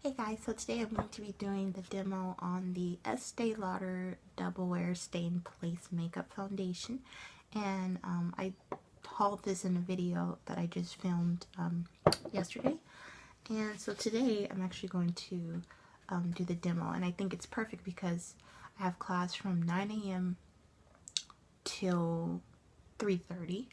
Hey guys, so today I'm going to be doing the demo on the Estee Lauder Double Wear Stay in Place Makeup Foundation. And I hauled this in a video that I just filmed yesterday. And so today I'm actually going to do the demo. And I think it's perfect because I have class from 9 a.m. till 3:30.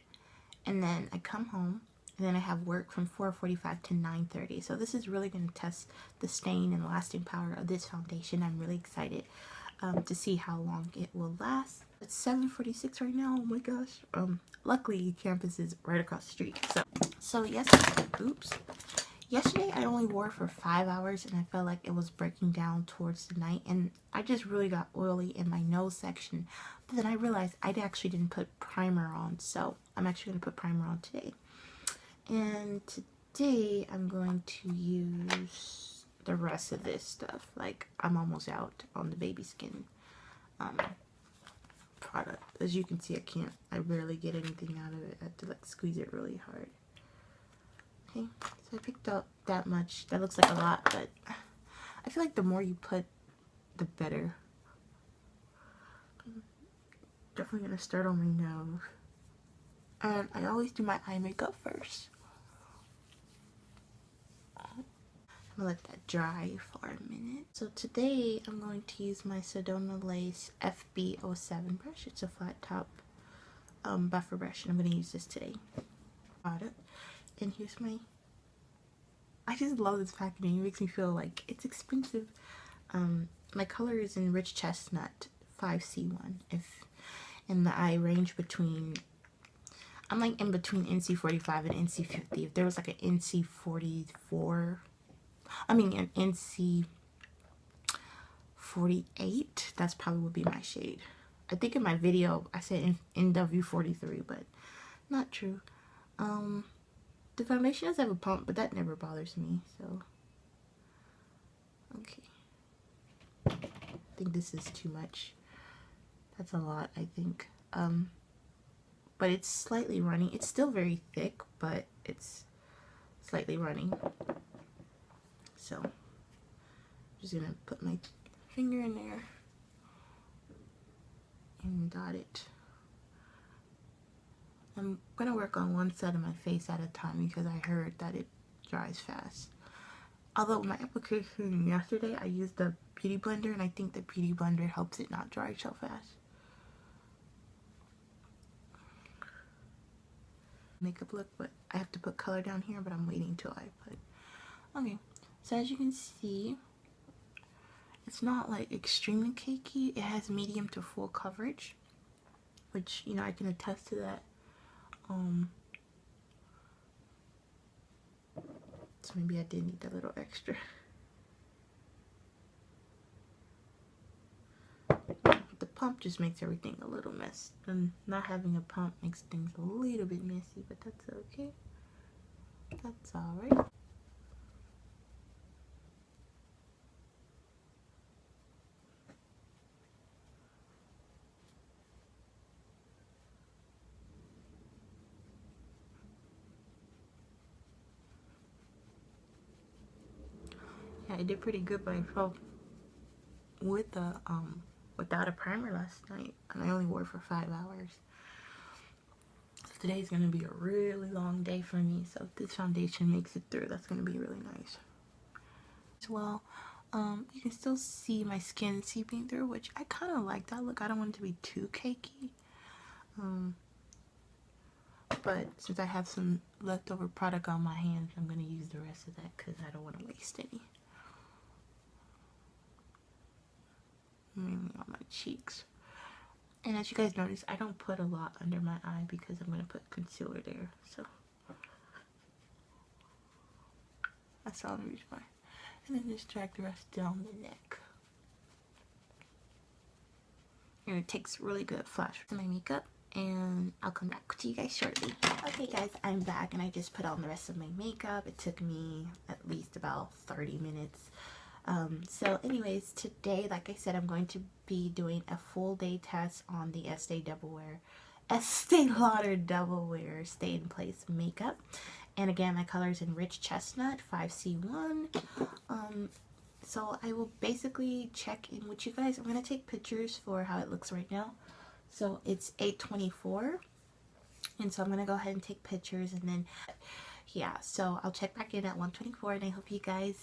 And then I come home. And then I have work from 4:45 to 9:30. So this is really going to test the staying and lasting power of this foundation. I'm really excited to see how long it will last. It's 7:46 right now. Oh my gosh. Luckily campus is right across the street. So yesterday I only wore for 5 hours and I felt like it was breaking down towards the night, and I just really got oily in my nose section. But then I realized I actually didn't put primer on, so I'm actually going to put primer on today. And today I'm going to use the rest of this stuff. Like, I'm almost out on the baby skin product. As you can see, I barely get anything out of it. I have to like squeeze it really hard. Okay, so I picked up that much. That looks like a lot, but I feel like the more you put, the better. I'm definitely gonna start on my nose. And I always do my eye makeup first. I'm gonna let that dry for a minute. So today I'm going to use my Sedona Lace FB07 brush. It's a flat top buffer brush, and I'm gonna use this today. Product. And here's I just love this packaging. It makes me feel like it's expensive. My color is in Rich Chestnut 5C1. In the eye range between, I'm like in between NC45 and NC50. If there was like an NC44, an NC48, that's probably would be my shade. I think in my video I said NW43, but not true. The foundation does have a pump, but that never bothers me, so okay. I think this is too much. That's a lot, I think. But it's slightly running. It's still very thick, but it's slightly running. So I'm just gonna put my finger in there and dot it. I'm gonna work on one side of my face at a time because I heard that it dries fast. Although my application yesterday, I used the beauty blender, and I think the beauty blender helps it not dry so fast. Makeup look, but I have to put color down here, but I'm waiting till I put. Okay, so as you can see, it's not like extremely cakey. It has medium to full coverage, which, you know, I can attest to that. So maybe I did need a little extra. The pump just makes everything a little messy, and not having a pump makes things a little bit messy, but that's okay. That's alright. Yeah, I did pretty good by myself with the without a primer last night, and I only wore for 5 hours. So today's gonna be a really long day for me, so if this foundation makes it through, that's gonna be really nice. As well, you can still see my skin seeping through, which I kind of like that look. I don't want it to be too cakey. But since I have some leftover product on my hands, I'm gonna use the rest of that because I don't want to waste any. Mainly on my cheeks. And as you guys notice, I don't put a lot under my eye because I'm going to put concealer there. So that's all the reason why. And then just drag the rest down the neck. And it takes really good flash to my makeup. And I'll come back to you guys shortly. Okay guys, I'm back and I just put on the rest of my makeup. It took me at least about 30 minutes. So anyways, today, like I said, I'm going to be doing a full day test on the Estee Lauder Double Wear Stay in Place makeup. And again, my color is in Rich Chestnut 5C1. so I will basically check in with you guys. I'm going to take pictures for how it looks right now. So it's 8:24, and so I'm going to go ahead and take pictures, and then, yeah, so I'll check back in at 1:24, and I hope you guys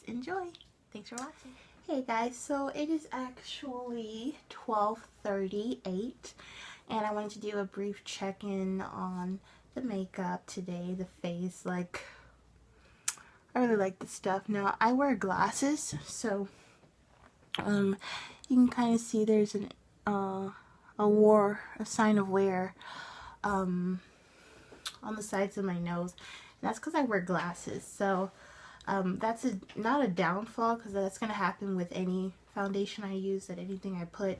enjoy. Thanks for watching. Hey guys, so it is actually 12:38, and I wanted to do a brief check-in on the makeup today, the face. Like, I really like this stuff. Now, I wear glasses, so you can kind of see there's an a sign of wear on the sides of my nose. And that's because I wear glasses. So that's not a downfall, because that's gonna happen with any foundation I use, that anything I put,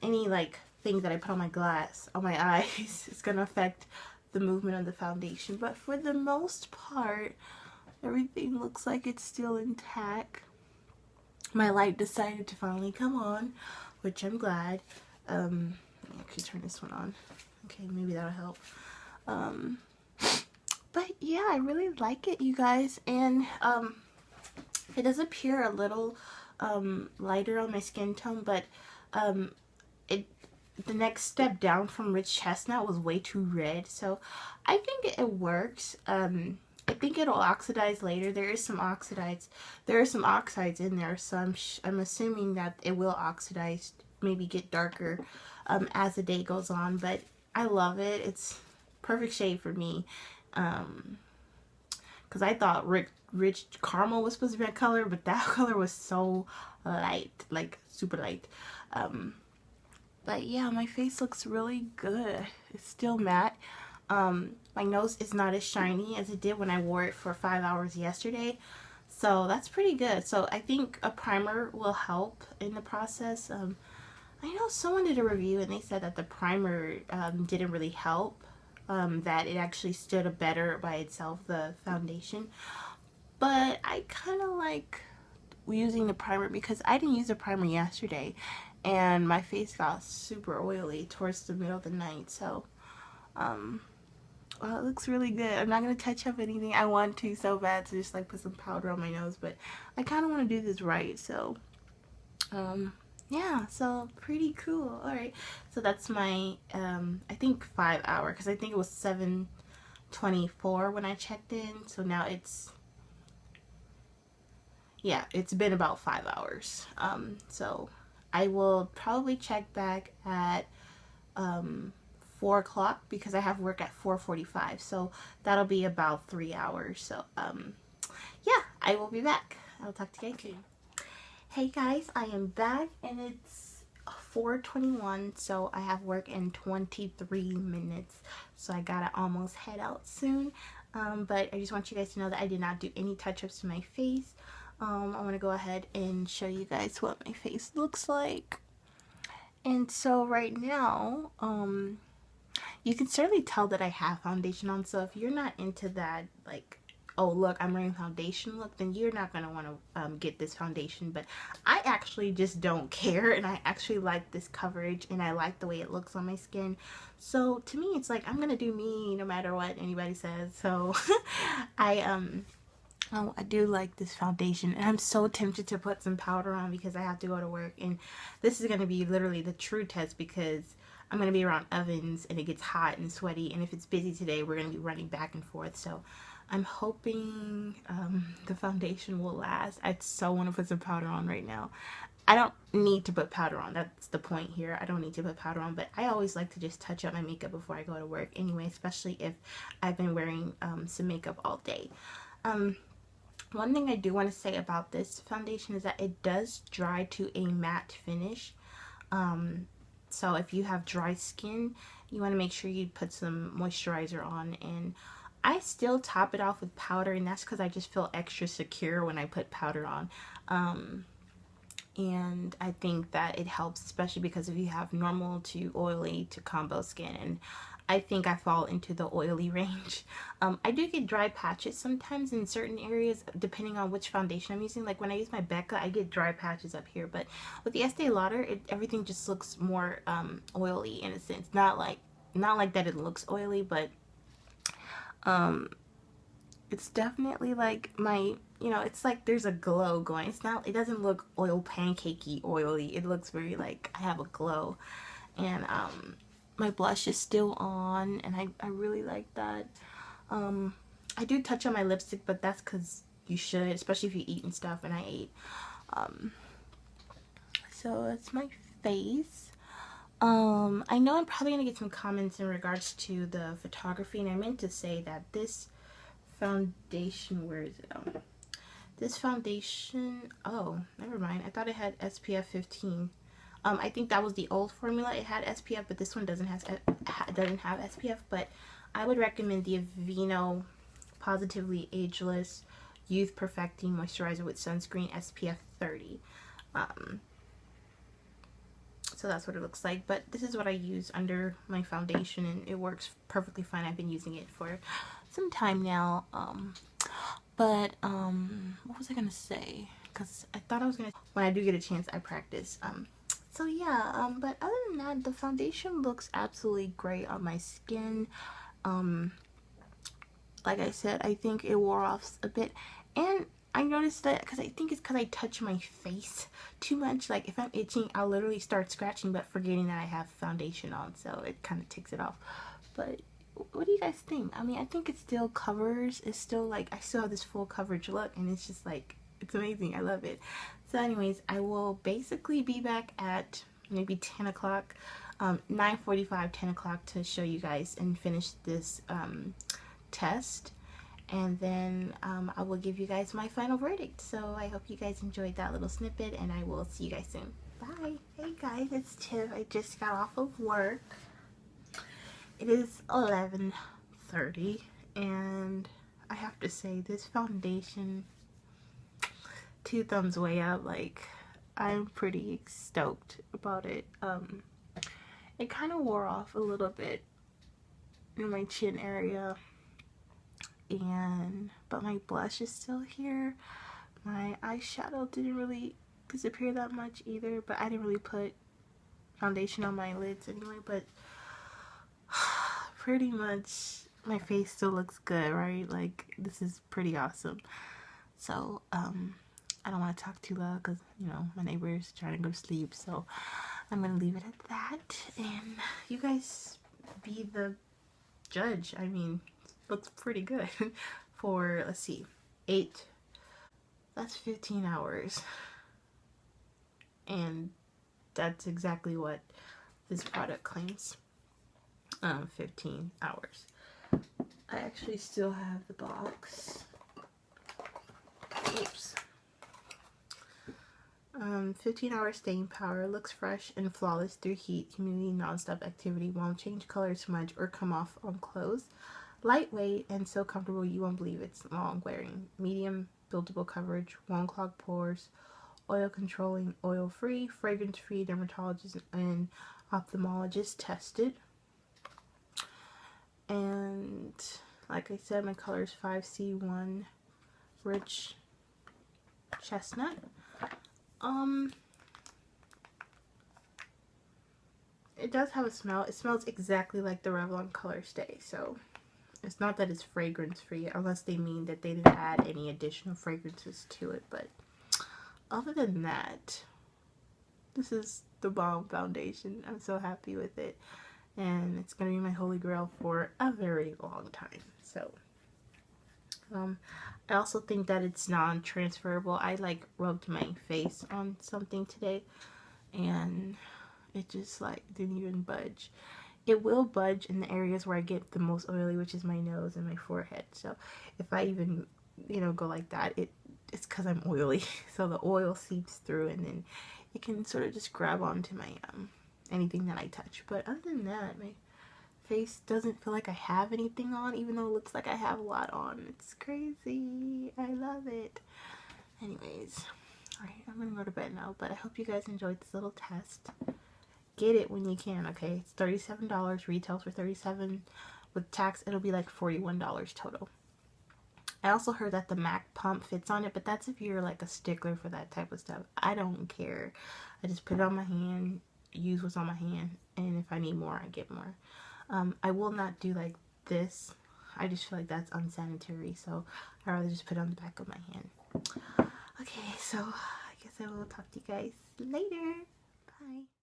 any like thing that I put on my eyes is gonna affect the movement of the foundation. But for the most part, everything looks like it's still intact. My light decided to finally come on, which I'm glad. Let me actually turn this one on. Okay, maybe that'll help. But yeah, I really like it, you guys. And it does appear a little lighter on my skin tone, but the next step down from Rich Chestnut was way too red, so I think it works. I think it'll oxidize later. There are some oxides in there, so I'm assuming that it will oxidize, maybe get darker as the day goes on. But I love it. It's perfect shade for me. Because I thought Rich Caramel was supposed to be my color, but that color was so light, like super light. But yeah, my face looks really good. It's still matte. My nose is not as shiny as it did when I wore it for 5 hours yesterday. So that's pretty good. So I think a primer will help in the process. I know someone did a review and they said that the primer didn't really help. That it actually stood up better by itself, the foundation. But I kind of like using the primer because I didn't use the primer yesterday. And my face got super oily towards the middle of the night. So, well, it looks really good. I'm not going to touch up anything. I want to so bad to just like put some powder on my nose, but I kind of want to do this right. So, yeah, so pretty cool. Alright, so that's my, I think 5 hour, because I think it was 7:24 when I checked in. So now it's, yeah, it's been about 5 hours. So I will probably check back at 4 o'clock because I have work at 4:45, so that'll be about 3 hours. So yeah, I will be back. I'll talk to you guys soon. Hey guys, I am back and it's 4:21, so I have work in 23 minutes, so I gotta almost head out soon. But I just want you guys to know that I did not do any touch-ups to my face. I want to go ahead and show you guys what my face looks like. And so right now, you can certainly tell that I have foundation on. So if you're not into that, like, oh look, I'm wearing foundation look, then you're not going to want to get this foundation. But I actually just don't care, and I actually like this coverage, and I like the way it looks on my skin. So to me, it's like I'm going to do me no matter what anybody says. So I do like this foundation, and I'm so tempted to put some powder on because I have to go to work, and this is going to be literally the true test because I'm going to be around ovens and it gets hot and sweaty, and if it's busy today, we're going to be running back and forth. So I'm hoping the foundation will last. I so want to put some powder on right now. I don't need to put powder on. That's the point here. I don't need to put powder on, but I always like to just touch up my makeup before I go to work anyway, especially if I've been wearing some makeup all day. One thing I do want to say about this foundation is that it does dry to a matte finish. So if you have dry skin, you want to make sure you put some moisturizer on. And I still top it off with powder, and that's because I just feel extra secure when I put powder on. And I think that it helps, especially because if you have normal to oily to combo skin, and I think I fall into the oily range. I do get dry patches sometimes in certain areas depending on which foundation I'm using. Like when I use my Becca, I get dry patches up here, but with the Estee Lauder, everything just looks more oily in a sense. Not like that it looks oily, but it's definitely like my you know, it's like there's a glow going. It's not, it doesn't look oil pancakey oily. It looks very like I have a glow. And my blush is still on, and I really like that. I do touch on my lipstick, but that's because you should, especially if you eat and stuff, and I ate. So that's my face. I know I'm probably gonna get some comments in regards to the photography, and I meant to say that this foundation, where is it? This foundation, oh, never mind. I thought it had SPF 15. I think that was the old formula. It had SPF, but this one doesn't have SPF. But I would recommend the Aveeno Positively Ageless Youth Perfecting Moisturizer with Sunscreen SPF 30. So that's what it looks like. But this is what I use under my foundation, and it works perfectly fine. I've been using it for some time now. What was I gonna say? Because I thought I was gonna, when I do get a chance, I practice. So yeah, but other than that, the foundation looks absolutely great on my skin. Like I said, I think it wore off a bit, and I noticed that because I think it's because I touch my face too much. Like if I'm itching, I'll literally start scratching, but forgetting that I have foundation on, so it kind of takes it off. But what do you guys think? I mean, I think it still covers. It's still like, I still have this full coverage look, and it's just like, it's amazing. I love it. So anyways, I will basically be back at maybe 10 o'clock, 9:45, 10 o'clock to show you guys and finish this test. And then I will give you guys my final verdict. So I hope you guys enjoyed that little snippet, and I will see you guys soon. Bye. Hey guys, it's Tiff. I just got off of work. It is 11:30, and I have to say, this foundation, 2 thumbs way up. Like, I'm pretty stoked about it. It kind of wore off a little bit in my chin area, but my blush is still here. My eyeshadow didn't really disappear that much either, but I didn't really put foundation on my lids anyway. But pretty much my face still looks good, right? Like, this is pretty awesome. So I don't want to talk too loud because, you know, my neighbor's trying to go to sleep, so I'm gonna leave it at that, and you guys be the judge. I mean, it looks pretty good for, let's see, 8, that's 15 hours, and that's exactly what this product claims. 15 hours. I actually still have the box. Oops. 15-hour staying power, looks fresh and flawless through heat, humidity, non-stop activity, won't change color, smudge, or come off on clothes. Lightweight and so comfortable you won't believe it's long wearing. Medium buildable coverage, won't clog pores, oil controlling, oil free, fragrance free, dermatologist and ophthalmologist tested. And like I said, my color is 5C1 Rich Chestnut. It does have a smell. It smells exactly like the Revlon Color Stay, so it's not that it's fragrance free, unless they mean that they didn't add any additional fragrances to it. But other than that, this is the bomb foundation. I'm so happy with it, and it's gonna be my holy grail for a very long time. So I also think that it's non-transferable. I like rubbed my face on something today, and it just like didn't even budge. It will budge in the areas where I get the most oily, which is my nose and my forehead. So if I even, you know, go like that, it's because I'm oily. So the oil seeps through, and then it can sort of just grab onto my anything that I touch. But other than that, my face doesn't feel like I have anything on, even though it looks like I have a lot on. It's crazy. I love it. Anyways, alright, I'm gonna go to bed now, but I hope you guys enjoyed this little test. Get it when you can, okay? It's $37, retails for $37. With tax, it'll be like $41 total. I also heard that the MAC pump fits on it, but that's if you're like a stickler for that type of stuff. I don't care. I just put it on my hand, use what's on my hand, and if I need more, I get more. I will not do like this. I just feel like that's unsanitary, so I'd rather just put it on the back of my hand. Okay, so I guess I will talk to you guys later. Bye.